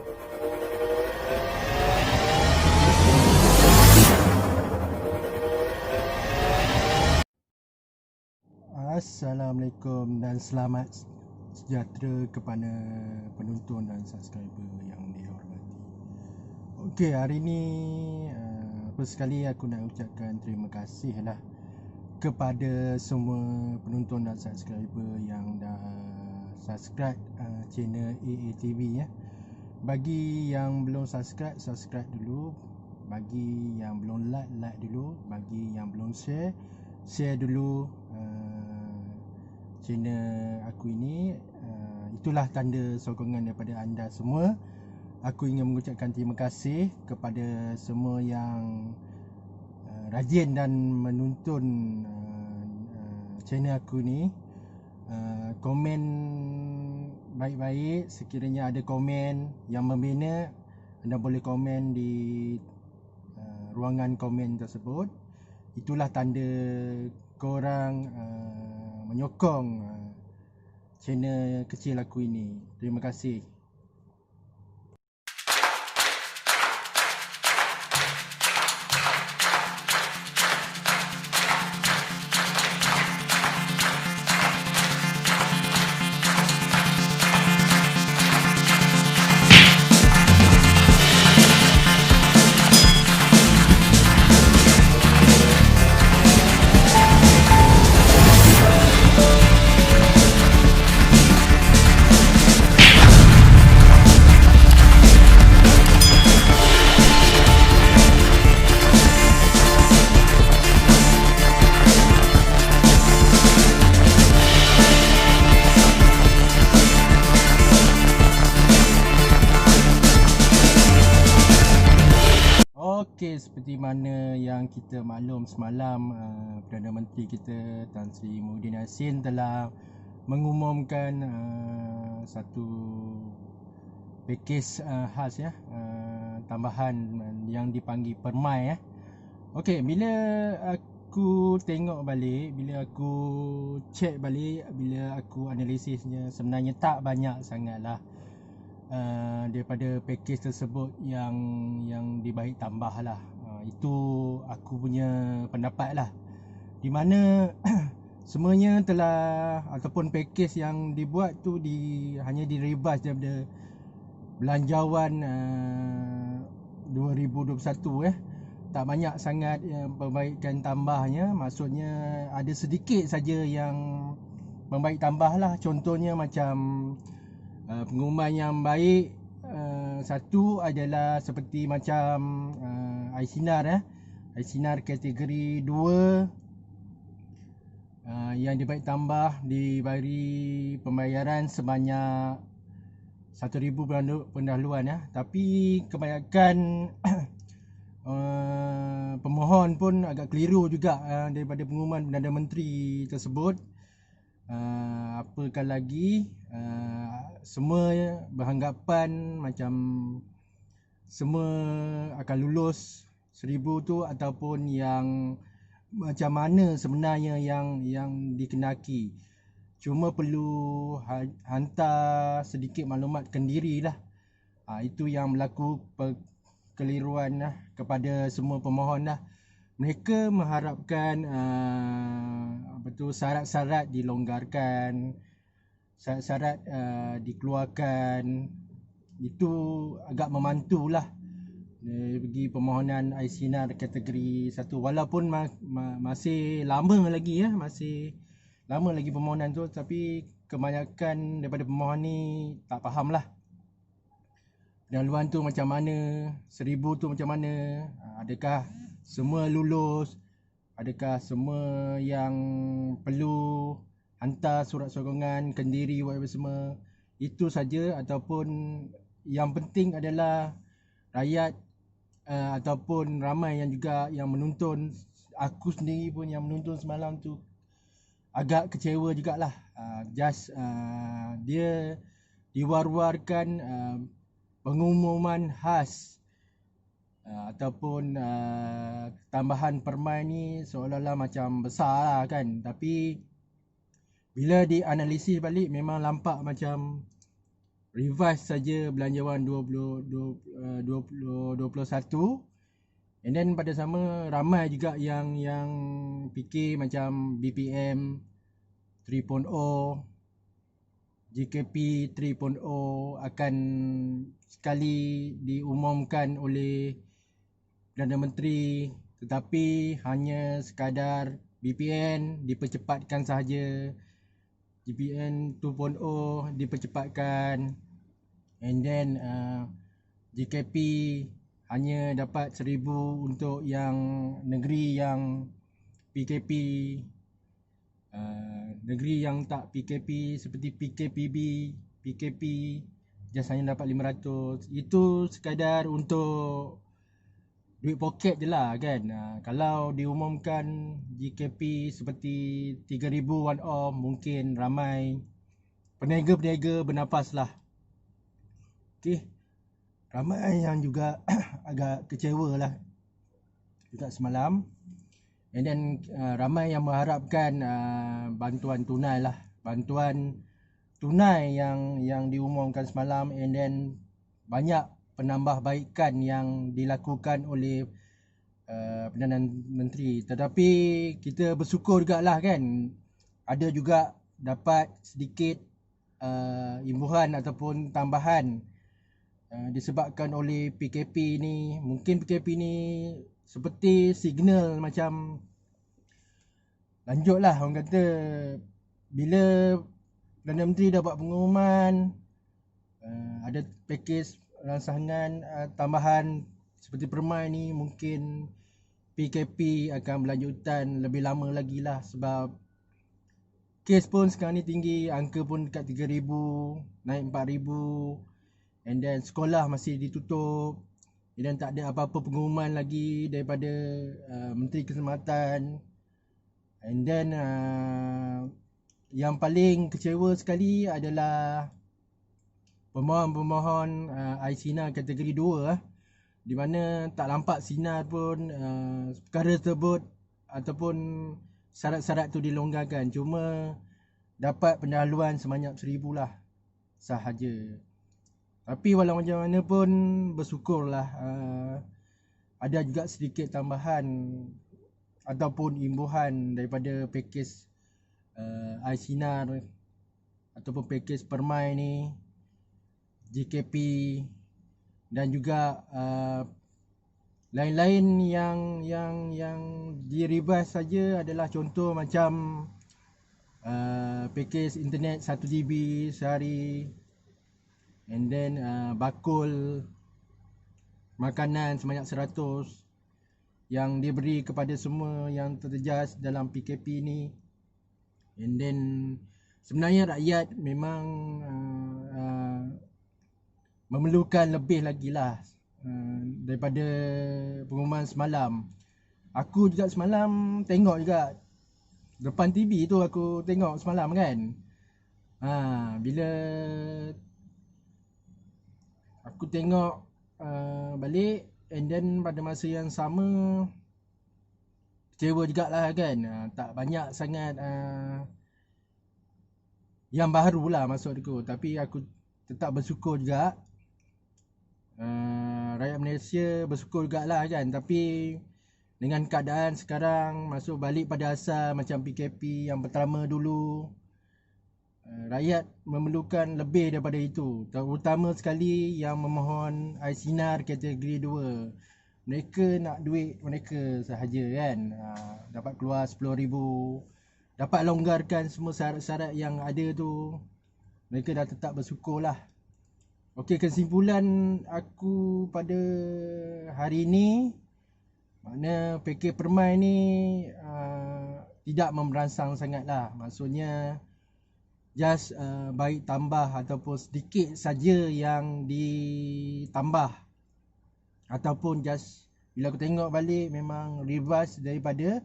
Assalamualaikum dan selamat sejahtera kepada penonton dan subscriber yang dihormati. Okey, hari ni first sekali aku nak ucapkan terima kasih lah kepada semua penonton dan subscriber yang dah subscribe channel AATV ya. Bagi yang belum subscribe, subscribe dulu. Bagi yang belum like, like dulu. Bagi yang belum share, share dulu channel aku ini. Itulah tanda sokongan daripada anda semua. Aku ingin mengucapkan terima kasih kepada semua yang rajin dan menonton channel aku ni. Komen baik-baik. Sekiranya ada komen yang membina, anda boleh komen di ruangan komen tersebut. Itulah tanda korang menyokong channel kecil aku ini. Terima kasih. Okey, seperti mana yang kita maklum semalam, Perdana Menteri kita Tan Sri Muhyiddin Yassin telah mengumumkan satu pakej khas ya, tambahan yang dipanggil Permai ya. Okey, bila aku tengok balik, bila aku check balik, bila aku analisisnya, sebenarnya tak banyak sangatlah daripada pakej tersebut yang dibaik tambah lah. Itu aku punya pendapat lah, di mana semuanya telah, ataupun pakej yang dibuat tu hanya direbas daripada belanjawan 2021 tak banyak sangat perbaikan tambahnya. Maksudnya ada sedikit saja yang membaik tambah lah. Contohnya macam pengumuman yang baik, satu adalah seperti macam iSinar iSinar kategori 2 yang dibaik tambah, diberi pembayaran sebanyak 1,000 pendahuluan ya. Tapi kebanyakan pemohon pun agak keliru juga daripada pengumuman Perdana Menteri tersebut. Apakah lagi, semua beranggapan macam semua akan lulus 1,000 tu, ataupun yang macam mana sebenarnya yang dikenaki. Cuma perlu hantar sedikit maklumat kendiri lah. Itu yang berlaku kekeliruan lah kepada semua pemohon lah. Mereka mengharapkan syarat-syarat dilonggarkan, syarat-syarat dikeluarkan. Itu agak memantulah bagi permohonan iSinar kategori 1. Walaupun masih lama lagi ya, masih lama lagi permohonan tu, tapi kebanyakan daripada pemohon ni tak faham lah pendahuluan tu macam mana, 1,000 tu macam mana, adakah semua lulus, adakah semua yang perlu hantar surat sokongan kendiri whatever semua. Itu saja. Ataupun yang penting adalah rakyat ataupun ramai yang juga yang menonton, aku sendiri pun yang menonton semalam tu agak kecewa jugalah. Dia diwar-warkan pengumuman khas ataupun tambahan permai ni seolah-olah macam besar lah kan. Tapi bila dianalisis balik memang nampak macam revise saja belanjawan 2021. And then pada sama ramai juga yang fikir macam BPM 3.0, JKP 3.0 akan sekali diumumkan oleh Perdana Menteri, tetapi hanya sekadar BPN dipercepatkan sahaja, BPN 2.0 dipercepatkan, and then JKP hanya dapat 1,000 untuk yang negeri yang PKP. Negeri yang tak PKP seperti PKPB, PKP just hanya dapat 500. Itu sekadar untuk duit poket je lah kan. Kalau diumumkan JKP seperti 3,000 one off, mungkin ramai peniaga-peniaga bernafas lah. Okay, ramai yang juga agak kecewa lah juga semalam. And then ramai yang mengharapkan bantuan tunai lah. Bantuan tunai yang diumumkan semalam, and then banyak penambahbaikan yang dilakukan oleh Perdana Menteri. Tetapi kita bersyukur jugalah kan, ada juga dapat sedikit imbuhan ataupun tambahan disebabkan oleh PKP ni. Mungkin PKP ni seperti signal macam lanjut lah, orang kata bila Perdana Menteri dah buat pengumuman ada pakej rancangan tambahan seperti permai ni, mungkin PKP akan berlanjutan lebih lama lagi lah, sebab kes pun sekarang ni tinggi, angka pun dekat 3,000, naik 4,000, and then sekolah masih ditutup, dan tak ada apa-apa pengumuman lagi daripada Menteri Keselamatan. And then yang paling kecewa sekali adalah pemohon-pemohon air sinar kategori 2 di mana tak nampak sinar pun perkara tersebut ataupun syarat-syarat tu dilonggarkan. Cuma dapat pendahuluan sebanyak 1,000 lah sahaja. Tapi walau macam mana pun bersyukurlah ada juga sedikit tambahan ataupun imbuhan daripada pakej air sinar ataupun pakej permai ni, JKP, dan juga lain-lain yang direvise saja adalah contoh macam pakej internet 1 GB sehari, and then bakul makanan sebanyak 100 yang diberi kepada semua yang terjejas dalam PKP ni. And then sebenarnya rakyat memang memerlukan lebih lagi lah daripada pengumuman semalam. Aku juga semalam tengok juga depan TV tu, aku tengok semalam kan. Bila aku tengok balik, and then pada masa yang sama kecewa jugalah kan. Tak banyak sangat yang baru lah maksud aku. Tapi aku tetap bersyukur juga. Rakyat Malaysia bersyukur jugalah kan. Tapi dengan keadaan sekarang masuk balik pada asal macam PKP yang pertama dulu, rakyat memerlukan lebih daripada itu. Terutama sekali yang memohon air sinar kategori 2. Mereka nak duit mereka sahaja kan. Dapat keluar 10,000, dapat longgarkan semua syarat-syarat yang ada tu. Mereka dah tetap bersyukur lah. Okey, kesimpulan aku pada hari ni, makna pakej permai ni tidak memberansang sangat lah. Maksudnya just baik tambah ataupun sedikit saja yang ditambah, ataupun just bila aku tengok balik memang revise daripada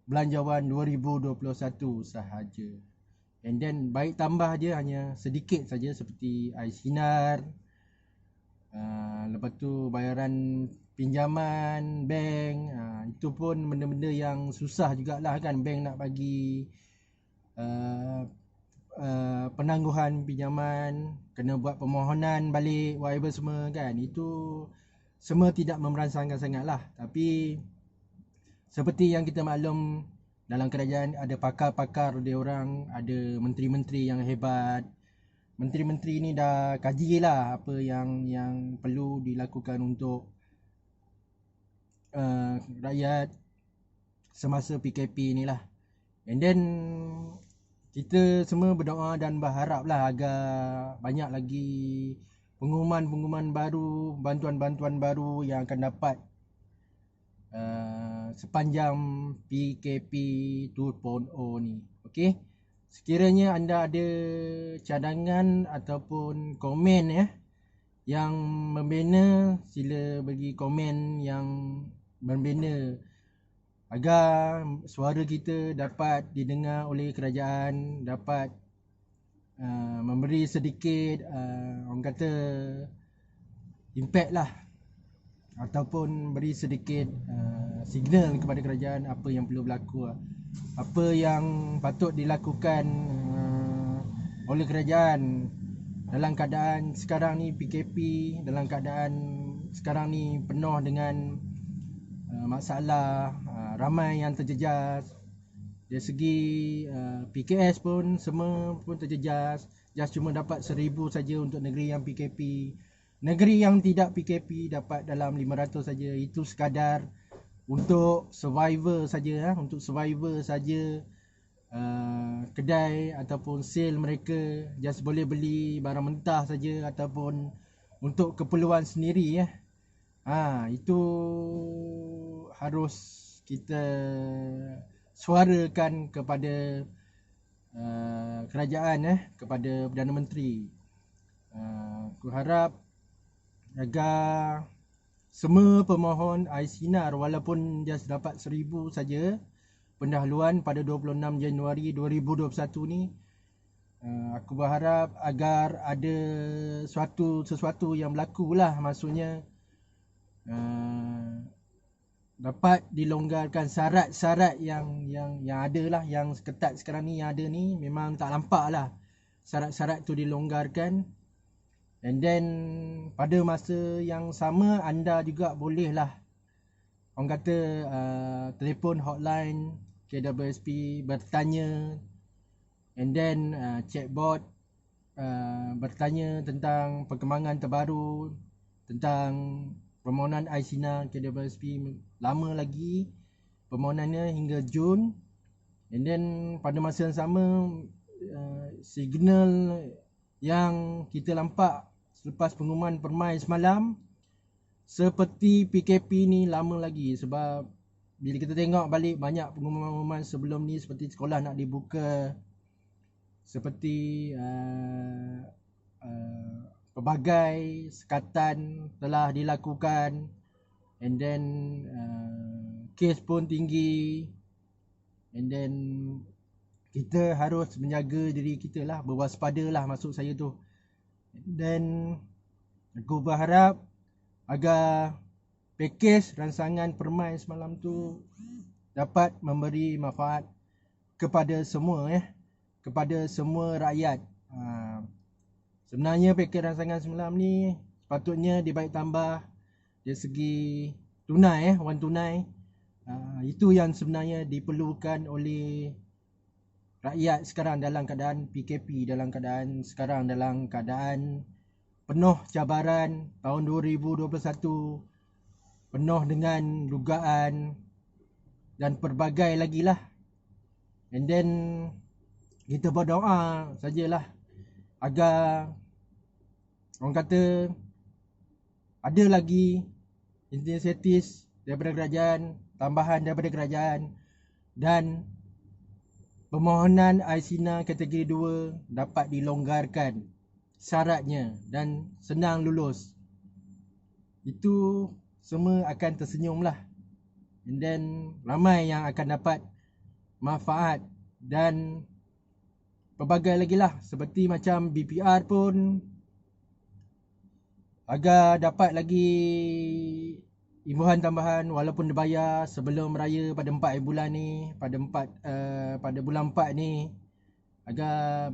belanjawan 2021 sahaja. And then baik tambah je hanya sedikit saja seperti air sinar, lepas tu bayaran pinjaman bank. Itu pun benda-benda yang susah jugalah kan bank nak bagi penangguhan pinjaman, kena buat permohonan balik, whatever semua kan. Itu semua tidak memerangsangkan sangat lah. Tapi seperti yang kita maklum, dalam kerajaan ada pakar-pakar dia orang, ada menteri-menteri yang hebat. Menteri-menteri ni dah kaji lah apa yang perlu dilakukan untuk rakyat semasa PKP ni lah. And then kita semua berdoa dan berharap lah agar banyak lagi pengumuman-pengumuman baru, bantuan-bantuan baru yang akan dapat sepanjang PKP 2.0 ni. Okey. Sekiranya anda ada cadangan ataupun komen yang membina, sila bagi komen yang membina agar suara kita dapat didengar oleh kerajaan, dapat memberi sedikit orang kata impact lah, ataupun beri sedikit signal kepada kerajaan apa yang perlu berlaku, apa yang patut dilakukan oleh kerajaan dalam keadaan sekarang ni PKP, dalam keadaan sekarang ni penuh dengan masalah, ramai yang terjejas. Dari segi PKS pun semua pun terjejas. Just cuma dapat 1,000 saja untuk negeri yang PKP. Negeri yang tidak PKP dapat dalam 500 saja. Itu sekadar untuk survivor saja, untuk survivor saja. Kedai ataupun sale mereka just boleh beli barang mentah saja ataupun untuk keperluan sendiri itu harus kita suarakan kepada kerajaan, kepada Perdana Menteri. Aku harap agar semua pemohon air sinar walaupun just dapat 1,000 saja pendahuluan pada 26 Januari 2021 ni, aku berharap agar ada sesuatu yang berlaku lah, maksudnya dapat dilonggarkan syarat-syarat yang ada lah, yang ketat sekarang ni yang ada ni memang tak nampak lah syarat-syarat tu dilonggarkan. And then pada masa yang sama anda juga boleh lah orang kata telefon hotline KWSP bertanya, and then chatbot bertanya tentang perkembangan terbaru tentang permohonan air sinar KWSP. Lama lagi permohonannya hingga Jun. And then pada masa yang sama signal yang kita nampak selepas pengumuman permai semalam seperti PKP ni lama lagi. Sebab bila kita tengok balik banyak pengumuman-pengumuman sebelum ni, seperti sekolah nak dibuka, seperti pelbagai sekatan telah dilakukan, and then kes pun tinggi, and then kita harus menjaga diri kita lah, berwaspada lah maksud saya tu. Dan aku berharap agar pakej rancangan permai semalam tu dapat memberi manfaat kepada semua kepada semua rakyat. Sebenarnya pakej rancangan semalam ni sepatutnya dibaik tambah dari segi tunai, wang tunai. Itu yang sebenarnya diperlukan oleh rakyat sekarang dalam keadaan PKP, dalam keadaan sekarang dalam keadaan penuh cabaran tahun 2021, penuh dengan dugaan dan pelbagai lagi lah. And then kita berdoa sajalah agar orang kata ada lagi inisiatif daripada kerajaan, tambahan daripada kerajaan, dan permohonan air sinar kategori 2 dapat dilonggarkan syaratnya dan senang lulus. Itu semua akan tersenyum lah. And then ramai yang akan dapat manfaat dan pelbagai lagi lah, seperti macam BPR pun agar dapat lagi imbuhan tambahan walaupun dibayar sebelum raya pada 4 bulan ni, pada bulan 4 ni, agar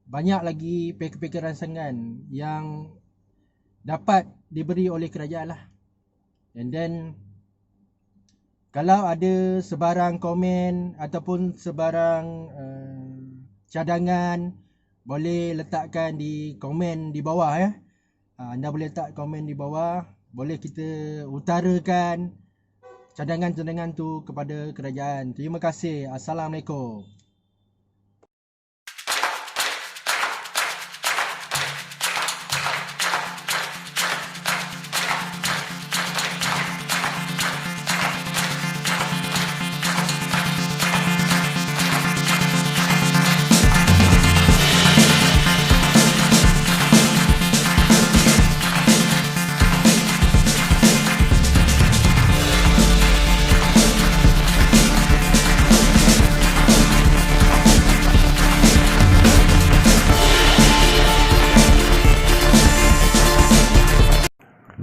banyak lagi pakej-pakej rangsangan yang dapat diberi oleh kerajaan lah. And then kalau ada sebarang komen ataupun sebarang cadangan, boleh letakkan di komen di bawah ya. Anda boleh letak komen di bawah, boleh kita utarakan cadangan-cadangan tu kepada kerajaan. Terima kasih. Assalamualaikum.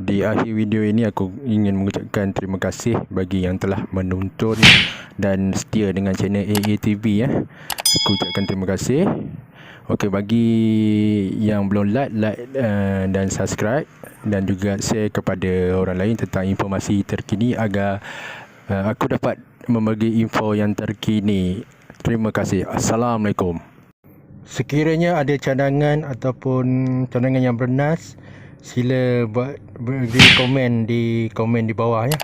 Di akhir video ini aku ingin mengucapkan terima kasih bagi yang telah menonton dan setia dengan channel AATV ya. Aku ucapkan terima kasih. Okey, bagi yang belum like dan subscribe dan juga share kepada orang lain tentang informasi terkini agar aku dapat membagi info yang terkini. Terima kasih. Assalamualaikum. Sekiranya ada cadangan ataupun cadangan yang bernas, sila beri komen di bawah ya.